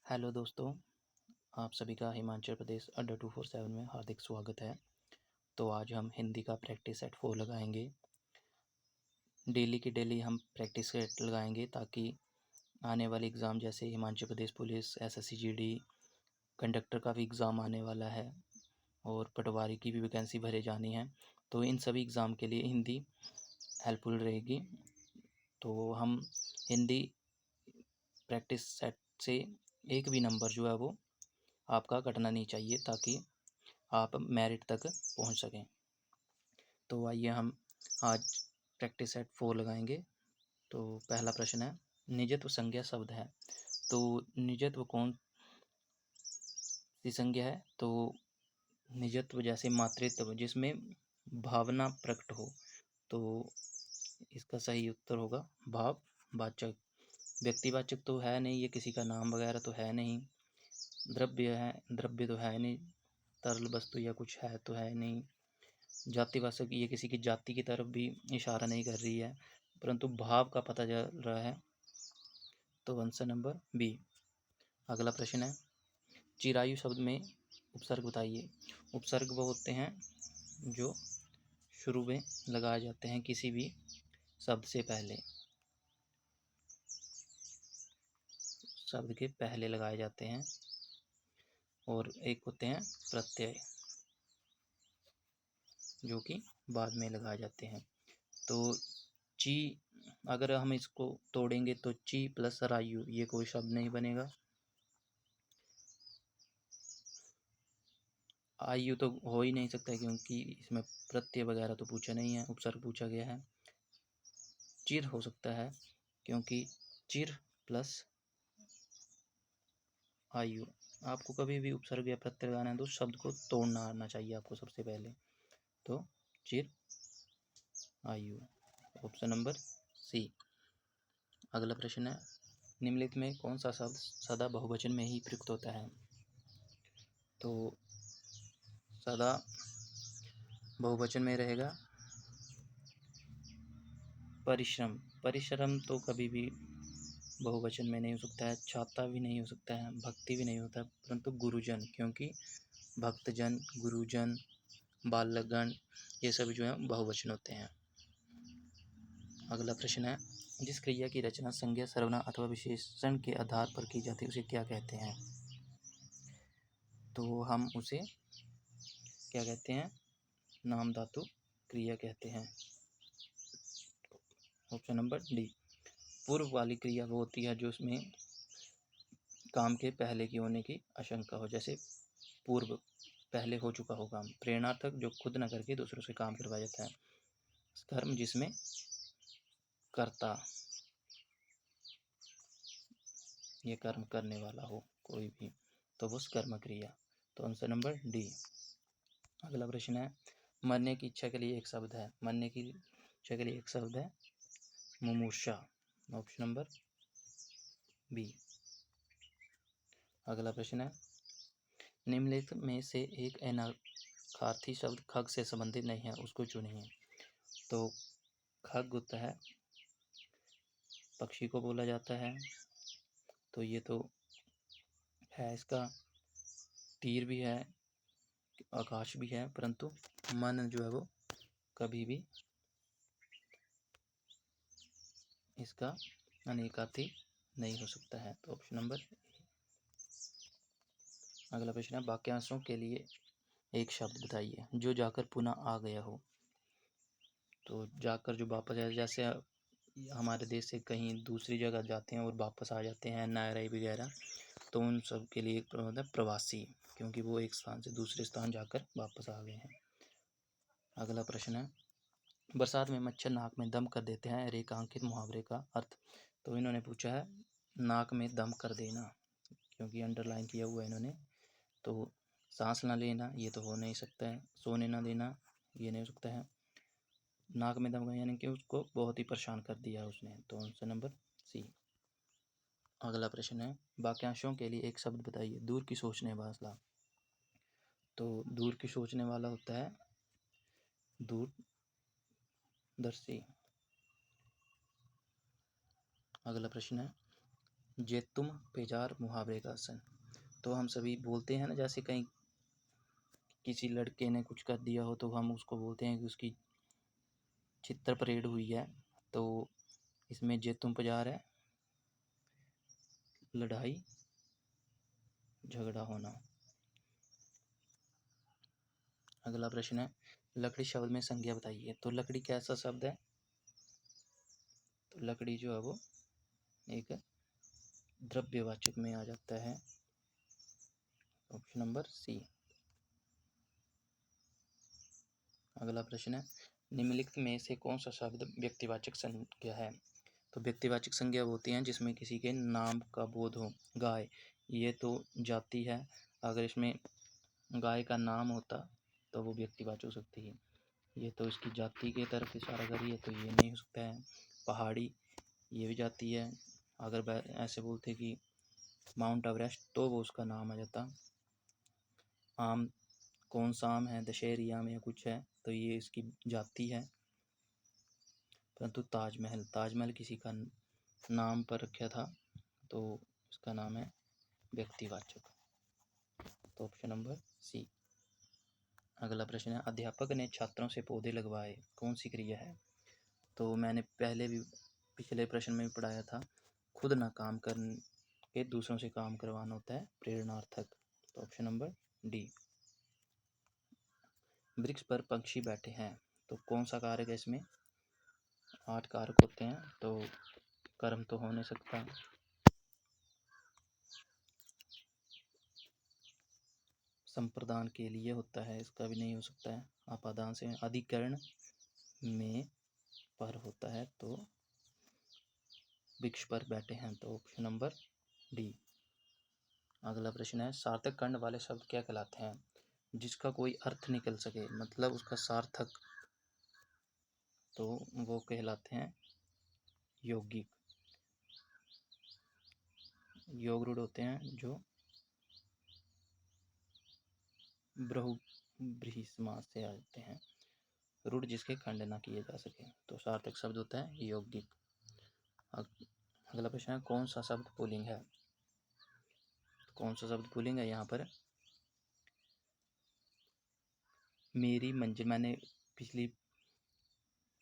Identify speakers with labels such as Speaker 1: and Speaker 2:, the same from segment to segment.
Speaker 1: Hello दोस्तों, आप सभी का हिमाचल प्रदेश अड्डा 247 में हार्दिक स्वागत है। तो आज हम हिंदी का प्रैक्टिस सेट 4 लगाएंगे। डेली की डेली हम प्रैक्टिस सेट लगाएंगे ताकि आने वाले एग्ज़ाम जैसे Himachal Pradesh police, SSC GD, conductor का भी एग्ज़ाम आने वाला है और पटवारी की भी वैकेंसी भरे जानी है। तो इन सभी एग्ज़ाम के लिए हिंदी हेल्पफुल रहेगी। तो हम हिंदी प्रैक्टिस सेट से एक भी नंबर जो है वो आपका कटना नहीं चाहिए ताकि आप मेरिट तक पहुंच सकें। तो आइए हम आज प्रैक्टिस सेट 4 लगाएंगे। तो पहला प्रश्न है, निजत्व संज्ञा शब्द है। तो निजत्व कौन सी संज्ञा है? तो निजत्व जैसे मातृत्व जिसमें भावना प्रकट हो, तो इसका सही उत्तर होगा भाववाचक। व्यक्तिवाचक तो है नहीं, ये किसी का नाम वगैरह तो है नहीं। द्रव्य तो है नहीं, तरल वस्तु या कुछ है तो है नहीं। जातिवाचक, ये किसी की जाति की तरफ भी इशारा नहीं कर रही है, परंतु भाव का पता चल रहा है। तो आंसर नंबर बी। अगला प्रश्न है, चिरायु शब्द में उपसर्ग बताइए। उपसर्ग वो होते हैं जो शुरू में लगाए जाते हैं किसी भी शब्द से पहले, शब्द के पहले लगाए जाते हैं, और एक होते हैं प्रत्यय जो कि बाद में लगाए जाते हैं। तो ची, अगर हम इसको तोड़ेंगे तो ची प्लस रायु, ये कोई शब्द नहीं बनेगा। आयु तो हो ही नहीं सकता क्योंकि इसमें प्रत्यय वगैरह तो पूछा नहीं है, उपसर्ग पूछा गया है। चिर हो सकता है क्योंकि चिर प्लस आयु। आपको कभी भी उपसर्ग या प्रत्यय लगाना है तो शब्द को तोड़ना आना चाहिए आपको सबसे पहले। तो चिर आयु, ऑप्शन नंबर सी। अगला प्रश्न है, निम्नलिखित में कौन सा शब्द सदा बहुवचन में ही प्रयुक्त होता है? तो सदा बहुवचन में रहेगा परिश्रम। परिश्रम तो कभी भी बहुवचन में नहीं हो सकता है। छाता भी नहीं हो सकता है, भक्ति भी नहीं होता है, परंतु गुरुजन, क्योंकि भक्तजन, गुरुजन, बालकगण, ये सभी जो है बहुवचन होते हैं। अगला प्रश्न है, जिस क्रिया की रचना संज्ञा, सर्वनाम अथवा विशेषण के आधार पर की जाती है उसे क्या कहते हैं? तो हम उसे क्या कहते हैं? नाम धातु क्रिया कहते हैं। Option number D. पूर्व वाली क्रिया वो होती है जो उसमें काम के पहले की होने की आशंका हो, जैसे पूर्व, पहले हो चुका हो काम। प्रेरणार्थक, जो खुद न करके दूसरों से काम करवाया जाता है। कर्म, जिसमें कर्ता, ये कर्म करने वाला हो कोई भी, तो वो कर्म क्रिया। तो आंसर नंबर डी। अगला प्रश्न है, मरने की इच्छा के लिए एक शब्द है। मरने की इच्छा के लिए एक शब्द है मुमूर्षा, ऑप्शन नंबर बी। अगला प्रश्न है, निम्नलिखित में से एक अनार्थी शब्द खग से संबंधित नहीं है, उसको चुनिए। तो खग होता है, पक्षी को बोला जाता है, तो ये तो है, इसका तीर भी है, आकाश भी है, परंतु मन जो है वो कभी भी इसका अनेकार्थी नहीं हो सकता है। तो ऑप्शन नंबर। अगला प्रश्न है, वाक्यांशों के लिए एक शब्द बताइए जो जाकर पुनः आ गया हो। तो जाकर जो वापस आया, जैसे हमारे देश से कहीं दूसरी जगह जाते हैं और वापस आ जाते हैं, नायराई वगैरह, तो उन सब के लिए एक मतलब प्रवासी, क्योंकि वो एक स्थान से दूसरे स्थान जाकर वापस आ गए हैं। अगला प्रश्न है, बरसात में मच्छर नाक में दम कर देते हैं, रेखांकित मुहावरे का अर्थ। तो इन्होंने पूछा है नाक में दम कर देना, क्योंकि अंडरलाइन किया हुआ है इन्होंने। तो सांस ना लेना, ये तो हो नहीं सकता है। सोने ना देना, ये नहीं हो सकता है। नाक में दम, यानी कि उसको बहुत ही परेशान कर दिया उसने। तो आंसर नंबर सी। अगला प्रश्न है, वाक्यांशों के लिए एक शब्द बताइए। दूर की सोचने वाला। तो दूर की सोचने वाला होता है दूरदर्शी। अगला प्रश्न है, जेतुम पेजार मुहावरे का आसन। तो हम सभी बोलते हैं ना, जैसे कहीं किसी लड़के ने कुछ कर दिया हो तो हम उसको बोलते हैं कि उसकी चित्र परेड हुई है। तो इसमें जेतुम पजार है लड़ाई झगड़ा होना। अगला प्रश्न है, लकड़ी शब्द में संज्ञा बताइए। तो लकड़ी कैसा शब्द है? तो लकड़ी जो है वो एक द्रव्यवाचक में आ जाता है। Option number C. अगला प्रश्न है, निम्नलिखित में से कौन सा शब्द व्यक्तिवाचक संज्ञा है? तो व्यक्तिवाचक संज्ञा होती हैं जिसमें किसी के नाम का बोध हो। गाय, ये तो जाति है, अगर इसमें गाय का नाम होता तो वो व्यक्तिवाचक हो सकती है। ये तो इसकी जाति की तरफ इशारा कर रही है, तो ये नहीं हो सकता है। पहाड़ी, ये भी जाति है, अगर ऐसे बोलते कि माउंट एवरेस्ट तो वो उसका नाम आ जाता। आम, कौन सा आम है? दशहरी आम या कुछ है, तो ये इसकी जाति है। परंतु ताजमहल, ताजमहल किसी का नाम पर रखा था तो इसका नाम है व्यक्तिवाचक। तो ऑप्शन नंबर सी। अगला प्रश्न है, अध्यापक ने छात्रों से पौधे लगवाए, कौन सी क्रिया है? तो मैंने पहले भी पिछले प्रश्न में भी पढ़ाया था, खुद ना काम करके दूसरों से काम करवाना होता है प्रेरणार्थक। तो ऑप्शन नंबर डी। वृक्ष पर पक्षी बैठे हैं, तो कौन सा कारक है इसमें? 8 कारक होते हैं, तो कर्म तो हो नहीं सकता। संप्रदान के लिए होता है, इसका भी नहीं हो सकता है। आपादान से अधिकरण में पर होता है, तो वृक्ष पर बैठे हैं, तो ऑप्शन नंबर डी। अगला प्रश्न है, सार्थक कर्ण वाले शब्द क्या कहलाते हैं? जिसका कोई अर्थ निकल सके, मतलब उसका सार्थक, तो वो कहलाते हैं यौगिक। योग रूढ़ होते हैं जो बहुव्रीहि समास से आते हैं, रूढ़ जिसके खंड ना किए जा सके, तो सार्थक शब्द होता है यौगिक। अगला प्रश्न है, कौन सा शब्द पुल्लिंग है? कौन सा शब्द पुल्लिंग है यहाँ पर? मेरी मंजिल, मैंने पिछली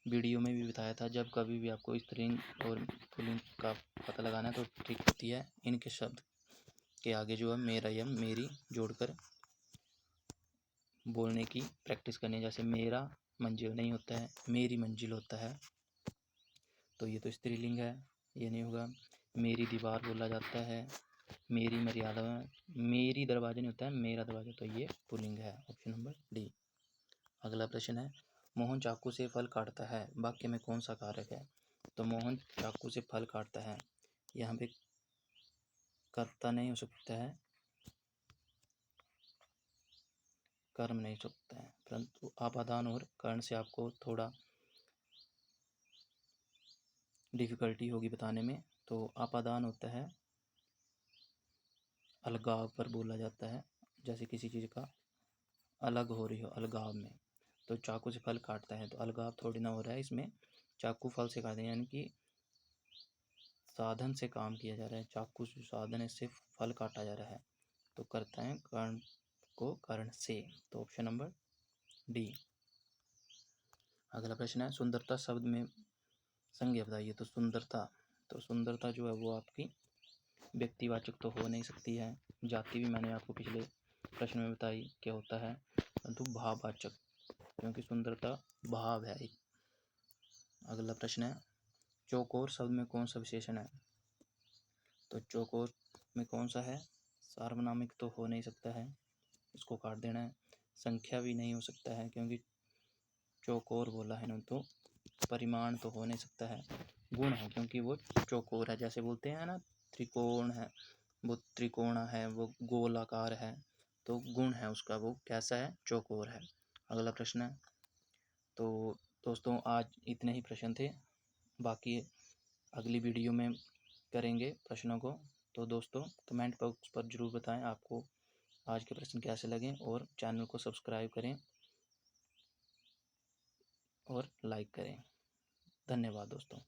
Speaker 1: वीडियो में भी बताया था, जब कभी भी आपको स्त्रीलिंग और पुल्लिंग का पता लगाना है तो ट्रिक होती है इनके शब्द के आगे जो है मेरा या मेरी जोड़कर बोलने की प्रैक्टिस करनी है। जैसे मेरा मंजिल नहीं होता है, मेरी मंजिल होता है, तो ये तो स्त्रीलिंग है, ये नहीं होगा। मेरी दीवार बोला जाता है, मेरी मर्यादा में, मेरी दरवाजा नहीं होता है, मेरा दरवाजा, तो ये पुल्लिंग है। Option number D. अगला प्रश्न है, मोहन चाकू से फल काटता है, वाक्य में कौन सा कारक है? तो मोहन चाकू से फल काटता है, यहाँ पे कर्ता नहीं हो सकता है, कर्म नहीं हो सकता है, परंतु आपादान और कर्ण से आपको थोड़ा डिफिकल्टी होगी बताने में। तो आपादान होता है अलगाव पर बोला जाता है, जैसे किसी चीज़ का अलग हो रही हो, अलगाव में। तो चाकू से फल काटता है, तो अलगाव थोड़ी ना हो रहा है इसमें, चाकू फल से काटते हैं, यानी कि साधन से काम किया जा रहा है, चाकू से साधन है, इससे फल काटा जा रहा है, तो करता है कर्ण को कर्ण से, तो ऑप्शन नंबर डी। अगला प्रश्न है, सुंदरता शब्द में संज्ञा बताइए। तो सुंदरता जो है वो आपकी व्यक्तिवाचक तो हो नहीं सकती है। जाति भी मैंने आपको पिछले प्रश्न में बताई क्या होता है, परंतु भाववाचक, क्योंकि सुंदरता भाव है एक। अगला प्रश्न है, चौकोर शब्द में कौन सा विशेषण है? तो चौकोर में कौन सा है? सार्वनामिक तो हो नहीं सकता है, इसको काट देना है। संख्या भी नहीं हो सकता है, क्योंकि चौकोर बोला है ना, तो परिमाण तो हो नहीं सकता है। गुण है, क्योंकि वो चौकोर है, जैसे बोलते हैं ना त्रिकोण है, वो त्रिकोणा है, वो गोलाकार है, तो गुण है उसका, वो कैसा है? चौकोर है। अगला प्रश्न है, तो दोस्तों आज इतने ही प्रश्न थे, बाकी अगली वीडियो में करेंगे प्रश्नों को। तो दोस्तों कमेंट बॉक्स पर ज़रूर बताएं आपको आज के प्रश्न कैसे लगे, और चैनल को सब्सक्राइब करें और लाइक करें। धन्यवाद दोस्तों।